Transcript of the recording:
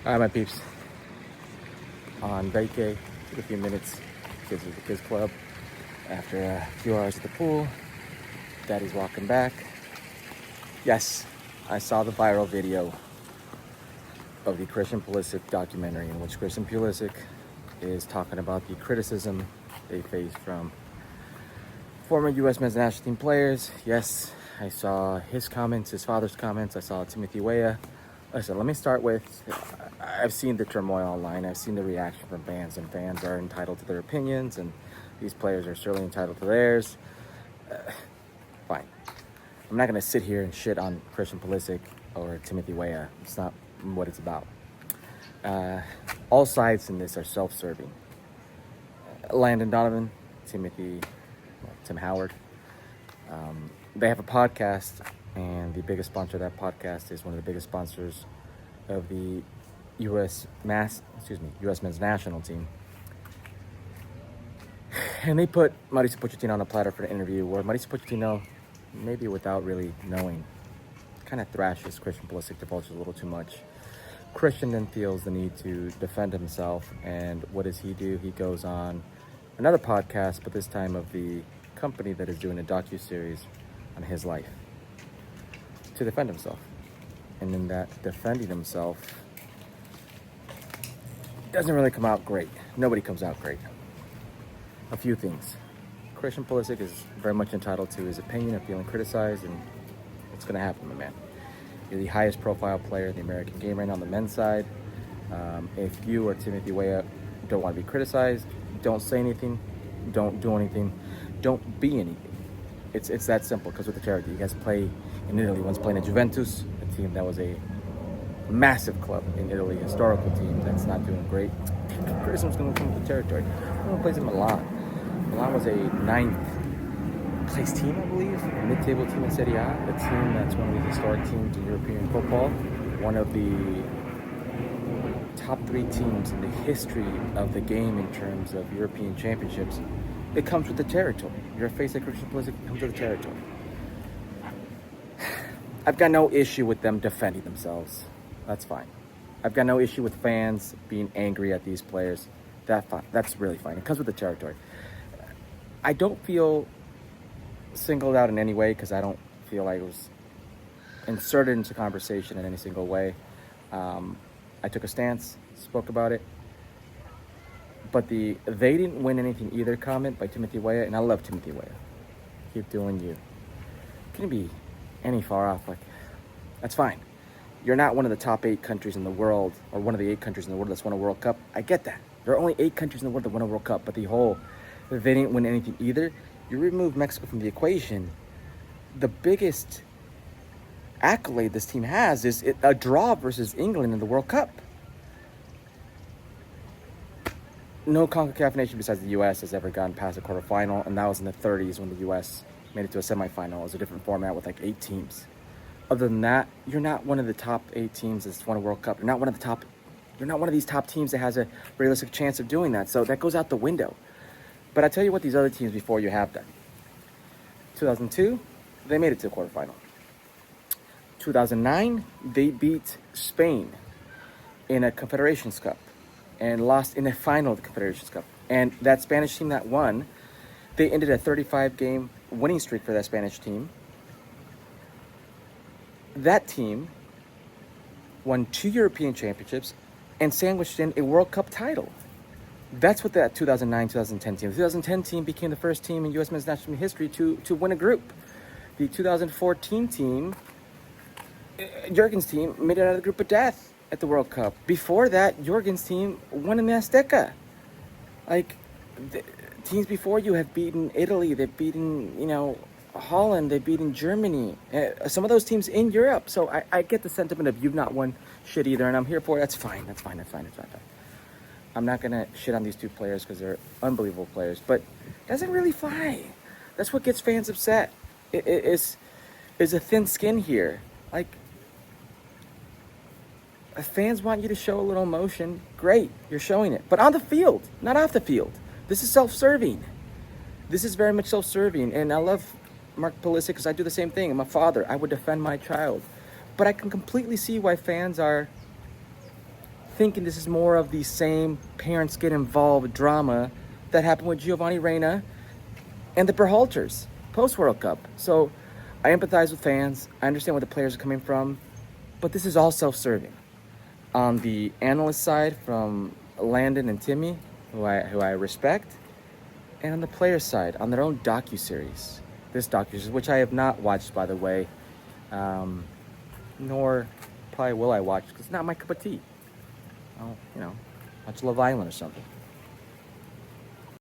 All right, my peeps. On vacay, took a few minutes. Kids at the kids club. After a few hours at the pool, daddy's walking back. Yes, I saw the viral video of the Christian Pulisic documentary in which Christian Pulisic is talking about the criticism they face from former U.S. men's national team players. Yes, I saw his comments, his father's comments. I saw Timothy Weah. Listen, let me start with, I've seen the turmoil online. I've seen the reaction from fans, and fans are entitled to their opinions, and these players are certainly entitled to theirs. Fine. I'm not going to sit here and shit on Christian Pulisic or Timothy Weah. It's not what it's about. All sides in this are self-serving. Landon Donovan, Tim Howard, they have a podcast, and the biggest sponsor of that podcast is one of the biggest sponsors of the U.S. men's national team. And they put Mauricio Pochettino on a platter for an interview where Mauricio Pochettino, maybe without really knowing, kind of thrashes Christian Pulisic, divulges a little too much. Christian then feels the need to defend himself, and what does he do? He goes on another podcast, but this time of the company that is doing a docu-series on his life to defend himself. And in that defending himself, doesn't really come out great. Nobody comes out great. A few things. Christian Pulisic is very much entitled to his opinion of feeling criticized, and it's going to happen, my man. You're the highest profile player in the American game right now on the men's side. If you or Timothy Weah don't want to be criticized, don't say anything, don't do anything, don't be anything. It's that simple, because with the charity, you guys play in Italy. One's playing at Juventus, a team that was a massive club in Italy, historical team that's not doing great. Criticism's going to come with the territory. Everyone plays in Milan. Milan was a 9th place team, I believe, a mid-table team in Serie A, a team that's one of the historic teams in European football, one of the top 3 teams in the history of the game in terms of European championships. It comes with the territory. You're a face like Christian Pulisic, it comes with the territory. I've got no issue with them defending themselves. That's fine. I've got no issue with fans being angry at these players. That's really fine. It comes with the territory. I don't feel singled out in any way, because I don't feel like it was inserted into conversation in any single way. I took a stance, spoke about it. But they didn't win anything either comment by Timothy Weah, and I love Timothy Weah. Keep doing you. Couldn't be any far off. Like, that's fine. You're not one of the top 8 countries in the world, or one of the 8 countries in the world that's won a World Cup. I get that. There are only 8 countries in the world that won a World Cup, but they didn't win anything either. You remove Mexico from the equation, the biggest accolade this team has is a draw versus England in the World Cup. No CONCACAF nation besides the U.S. has ever gotten past a quarterfinal, and that was in the 30s when the U.S. made it to a semifinal. It was a different format with like 8 teams. Other than that, you're not one of the top 8 teams that's won a World Cup. You're not one of these top teams that has a realistic chance of doing that. So that goes out the window. But I tell you what, these other teams before you have done. 2002, they made it to the quarterfinal. 2009, they beat Spain in a Confederations Cup and lost in the final of the Confederations Cup. And that Spanish team that won, they ended a 35-game winning streak for that Spanish team. That team won 2 European championships and sandwiched in a World Cup title. That's what that 2009-2010 team. The 2010 team became the first team in U.S. men's national team history to win a group. The 2014 team, Jurgen's team, made it out of the group of death at the World Cup. Before that, Jurgen's team won in the Azteca. Like, the teams before you have beaten Italy, they've beaten, Holland, they've beaten Germany, some of those teams in Europe. So I get the sentiment of you've not won shit either, and I'm here for it. That's fine. I'm not going to shit on these 2 players because they're unbelievable players, but it doesn't really fly. That's what gets fans upset. It's a thin skin here. Like, if fans want you to show a little emotion, great, you're showing it. But on the field, not off the field. This is self-serving. This is very much self-serving, and I love Mark Pulisic because I do the same thing. I'm a father. I would defend my child. But I can completely see why fans are thinking this is more of the same parents get involved drama that happened with Giovanni Reina and the Berhalters post-World Cup. So I empathize with fans. I understand where the players are coming from, but this is all self-serving. On the analyst side, from Landon and Timmy, who I respect, and on the player side, on their own docuseries. This docuseries, which I have not watched, by the way, nor probably will I watch, because it's not my cup of tea. I'll, watch Love Island or something.